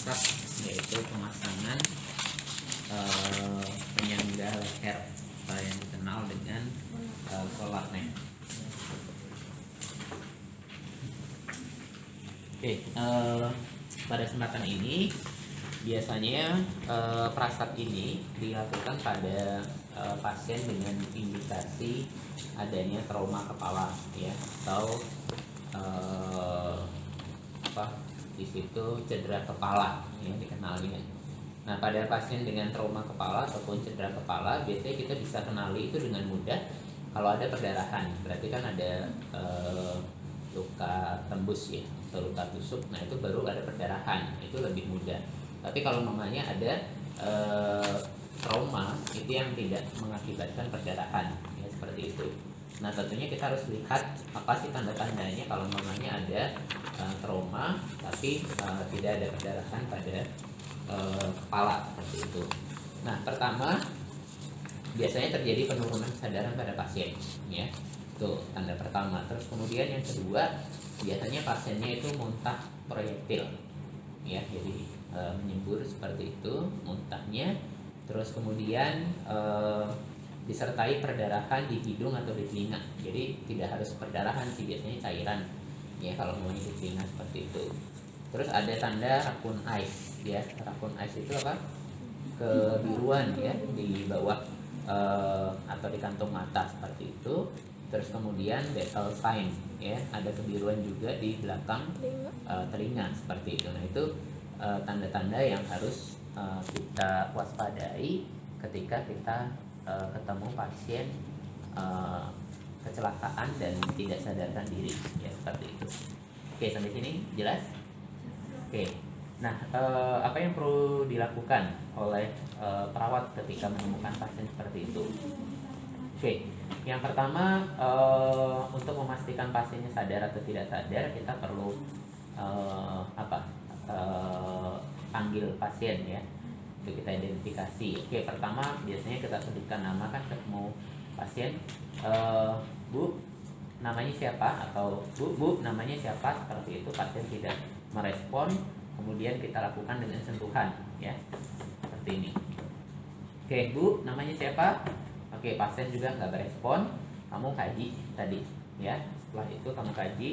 prasat, yaitu pemasangan penyangga leher atau yang dikenal dengan collar neck. Oke, pada kesempatan ini biasanya prasat ini dilakukan pada pasien dengan indikasi adanya trauma kepala, ya, atau di situ cedera kepala, ya, dikenalnya. Nah, pada pasien dengan trauma kepala ataupun cedera kepala, biasanya kita bisa kenali itu dengan mudah. Kalau ada perdarahan, berarti kan ada luka tembus, ya, atau luka tusuk. Nah, itu baru ada perdarahan, itu lebih mudah. Tapi kalau namanya ada trauma, itu yang tidak mengakibatkan perdarahan, ya, seperti itu. Nah, tentunya kita harus lihat apa sih tanda-tandanya kalau namanya ada trauma tapi tidak ada perdarahan pada kepala, seperti itu. Nah, pertama biasanya terjadi penurunan kesadaran pada pasien, ya. Itu tanda pertama. Terus kemudian yang kedua, biasanya pasiennya itu muntah proyektil, ya, jadi menyembur seperti itu muntahnya. Terus kemudian disertai perdarahan di hidung atau di telinga. Jadi tidak harus perdarahan sih, biasanya cairan, ya, kalau mau di telinga seperti itu. Terus ada tanda raccoon eyes, ya. Raccoon eyes itu apa? Kebiruan, ya, di bawah atau di kantung mata, seperti itu. Terus kemudian battle sign, ya, ada kebiruan juga di belakang telinga, seperti itu. Nah, itu tanda-tanda yang harus kita waspadai ketika kita ketemu pasien kecelakaan dan tidak sadarkan diri, ya, seperti itu. Oke, sampai sini jelas? Oke. Nah, apa yang perlu dilakukan oleh perawat ketika menemukan pasien seperti itu? Oke, yang pertama, untuk memastikan pasiennya sadar atau tidak sadar, kita perlu panggil pasien, ya, untuk kita identifikasi. Oke, pertama biasanya kita sebutkan nama, kan ketemu pasien, Bu, namanya siapa, atau Bu, namanya siapa, seperti itu. Pasien tidak merespon, kemudian kita lakukan dengan sentuhan, ya, seperti ini. Oke, Bu, namanya siapa? Oke, pasien juga nggak berespon, kamu kaji tadi, ya. Setelah itu kamu kaji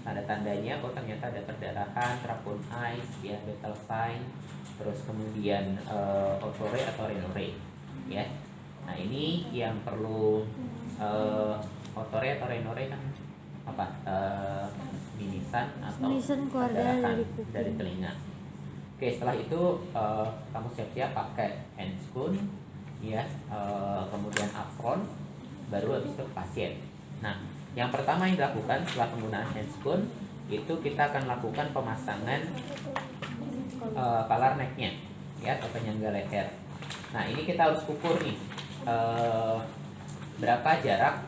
tanda-tandanya, oh ternyata ada perdarahan, raccoon eyes, ya, battle sign, terus kemudian otore atau renore, ya. Nah, ini yang perlu otore atau renore kan apa? Mimisan atau perdarahan dari telinga. Oke, setelah itu kamu siap-siap pakai handscoon, ya, kemudian apron, baru habis itu pasien. Nah, yang pertama yang dilakukan setelah penggunaan handscoon itu kita akan lakukan pemasangan collar neck-nya, ya, atau penyangga leher. Nah, ini kita harus ukur nih berapa jarak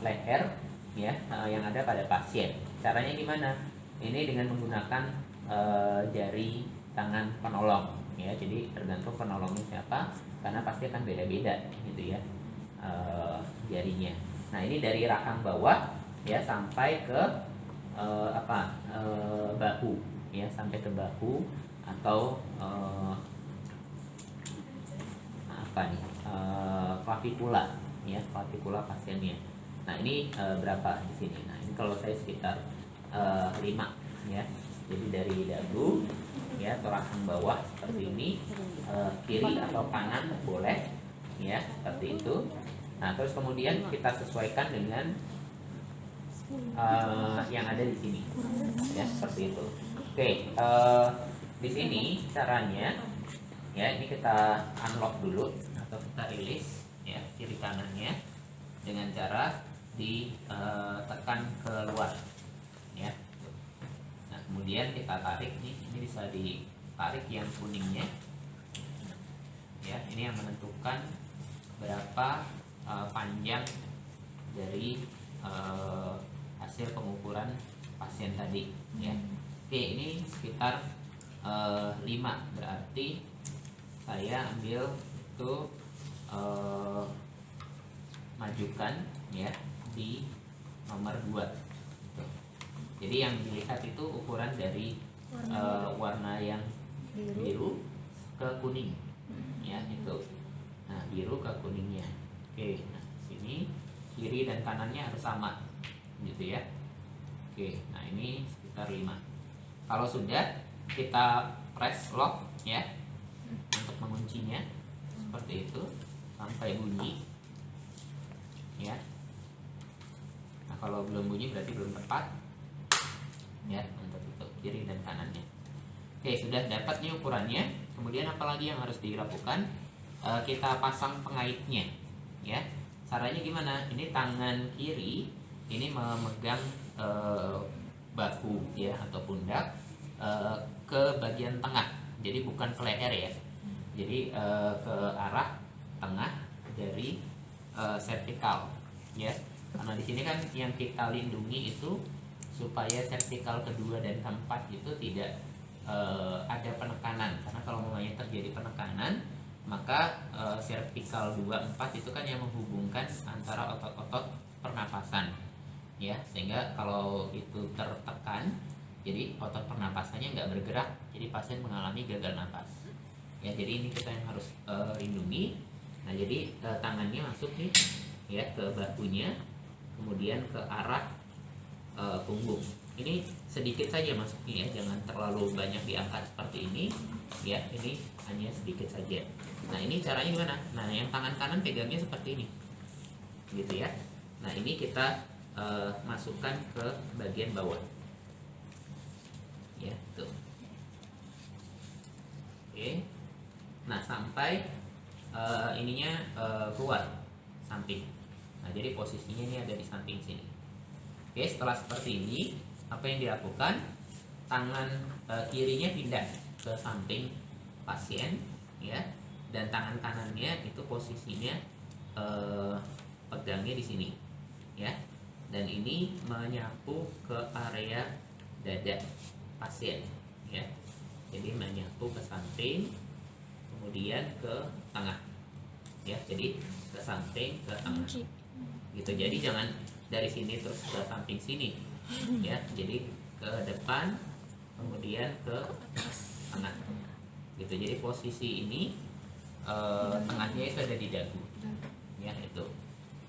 leher, ya, yang ada pada pasien. Caranya gimana? Ini dengan menggunakan jari tangan penolong, ya. Jadi tergantung penolongnya siapa, karena pasti akan beda-beda, gitu, ya, jarinya. Nah, ini dari rahang bawah, ya, sampai ke bahu, ya, sampai ke bahu atau klavikula, ya, klavikula pasiennya. Nah, ini berapa di sini? Nah, ini kalau saya sekitar 5, ya. Jadi dari dagu, ya, atau rahang bawah seperti ini, kiri atau kanan boleh, ya, seperti itu. Nah, terus kemudian kita sesuaikan dengan yang ada di sini, ya, seperti itu. Oke, di sini caranya, ya, ini kita unlock dulu atau kita rilis, ya, kiri kanannya dengan cara ditekan keluar, ya. Nah, kemudian kita tarik nih, ini bisa ditarik yang kuningnya, ya, ini yang menentukan berapa panjang dari hasil pengukuran pasien tadi, ya. Oke, ini sekitar 5, berarti saya ambil itu majukan, ya, di nomor 2. Jadi yang dilihat itu ukuran dari warna yang biru ke kuning, ya itu. Nah, biru ke kuningnya. Oke, nah sini kiri dan kanannya harus sama, gitu ya. Oke, nah ini sekitar 5. Kalau sudah, kita press lock ya untuk menguncinya seperti itu sampai bunyi, ya. Nah, kalau belum bunyi berarti belum tepat, ya, untuk itu kiri dan kanannya. Oke, sudah dapat nih ukurannya. Kemudian apalagi yang harus dilakukan? Kita pasang pengaitnya, ya. Caranya gimana? Ini tangan kiri ini memegang bahu ya atau pundak ke bagian tengah. Jadi bukan ke leher ya. Jadi ke arah tengah dari vertikal, ya. Karena di sini kan yang kita lindungi itu supaya vertikal kedua dan keempat itu tidak ada penekanan. Karena kalau mulanya terjadi penekanan, maka vertikal 2, 4 itu kan yang menghubungkan antara otot-otot pernapasan, ya. Sehingga kalau itu tertekan, jadi otot pernapasannya nggak bergerak, jadi pasien mengalami gagal napas, ya. Jadi ini kita yang harus lindungi. Nah, jadi tangannya masuk nih, ya, ke bahunya, kemudian ke arah punggung. Ini sedikit saja masuknya, ya, jangan terlalu banyak diangkat seperti ini, ya. Ini hanya sedikit saja. Nah, ini caranya gimana? Nah, yang tangan kanan pegangnya seperti ini, gitu ya. Nah, ini kita masukkan ke bagian bawah, ya, tuh. Oke. Nah, sampai ininya keluar samping. Nah, jadi posisinya ini ada di samping sini. Oke, setelah seperti ini, apa yang dilakukan? Tangan kirinya pindah ke samping pasien, ya, dan tangan kanannya itu posisinya pegangnya di sini, ya, dan ini menyapu ke area dada pasien, ya. Jadi menyapu ke samping, kemudian ke tengah, ya. Jadi ke samping, ke tengah, gitu. Jadi jangan dari sini terus ke samping sini, ya. Jadi ke depan, kemudian ke tengah, gitu. Jadi posisi ini tengahnya itu ada di dagu, ya, itu.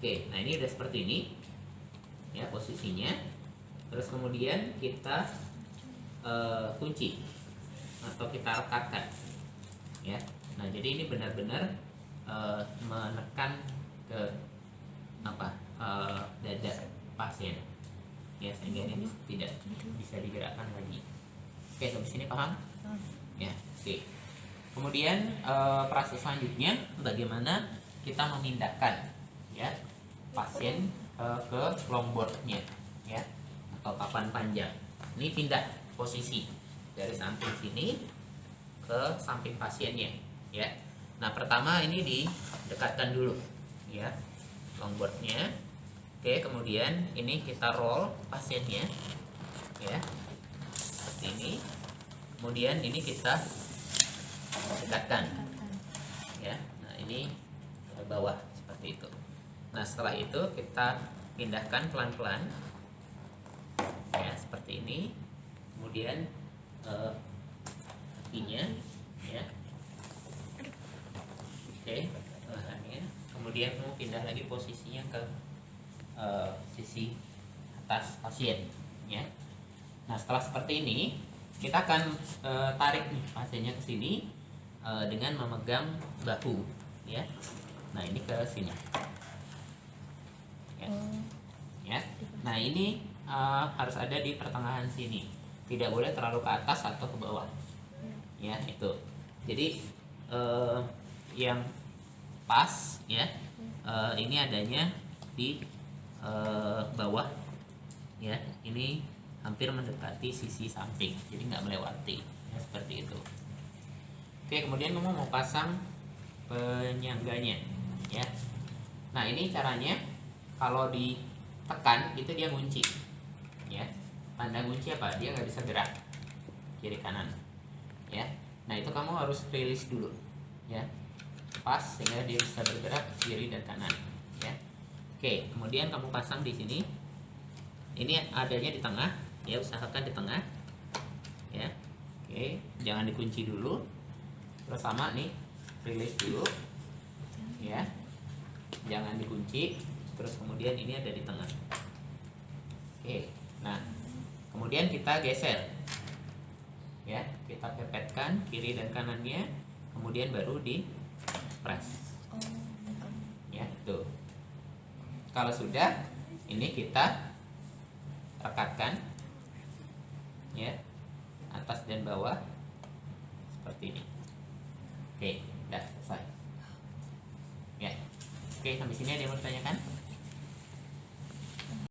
Oke, nah ini udah seperti ini, ya, posisinya. Terus kemudian kita kunci atau kita rekatkan, ya. Nah, jadi ini benar-benar menekan ke dada pasien, ya, sehingga ini tidak bisa digerakkan lagi. Oke, sampai sini paham? Ya, oke. Kemudian proses selanjutnya bagaimana kita memindahkan, ya, pasien ke longboardnya, ya, atau papan panjang. Ini pindah posisi dari samping sini ke samping pasiennya, ya. Nah, pertama ini didekatkan dulu, ya, longboardnya. Oke, kemudian ini kita roll pasiennya, ya, seperti ini. Kemudian ini kita dekatkan, ya. Nah, ini ke bawah seperti itu. Nah, setelah itu kita pindahkan pelan-pelan, ya, seperti ini. Kemudian kakinya, ya. Oke, lengannya. Kemudian kamu pindah lagi posisinya ke sisi atas pasien, ya. Nah, setelah seperti ini, kita akan tarik nih pasiennya ke sini dengan memegang bahu, ya. Nah, ini ke sini, ya. Ya. Nah, ini harus ada di pertengahan sini, tidak boleh terlalu ke atas atau ke bawah, ya, itu. Jadi yang pas, ya, ini adanya di bawah, ya. Ini hampir mendekati sisi samping, jadi nggak melewati, ya, seperti itu. Oke, kemudian kamu mau pasang penyangganya, ya. Nah, ini caranya. Kalau ditekan itu dia ngunci, ya. Tanda ngunci apa? Dia nggak bisa gerak kiri kanan, ya. Nah, itu kamu harus rilis dulu, ya, pas sehingga dia bisa bergerak kiri dan kanan, ya. Oke, kemudian kamu pasang di sini. Ini adanya di tengah, ya, usahakan di tengah, ya. Oke, jangan dikunci dulu. Terus sama nih, release dulu. Ya. Jangan dikunci. Terus kemudian ini ada di tengah. Oke. Nah, kemudian kita geser. Ya, kita pepetkan kiri dan kanannya, kemudian baru di press. Ya, tuh. Kalau sudah, ini kita rekatkan. Ya. Atas dan bawah seperti ini. Oke, udah selesai. Ya. Oke, sampai sini ada yang mau ditanyakan?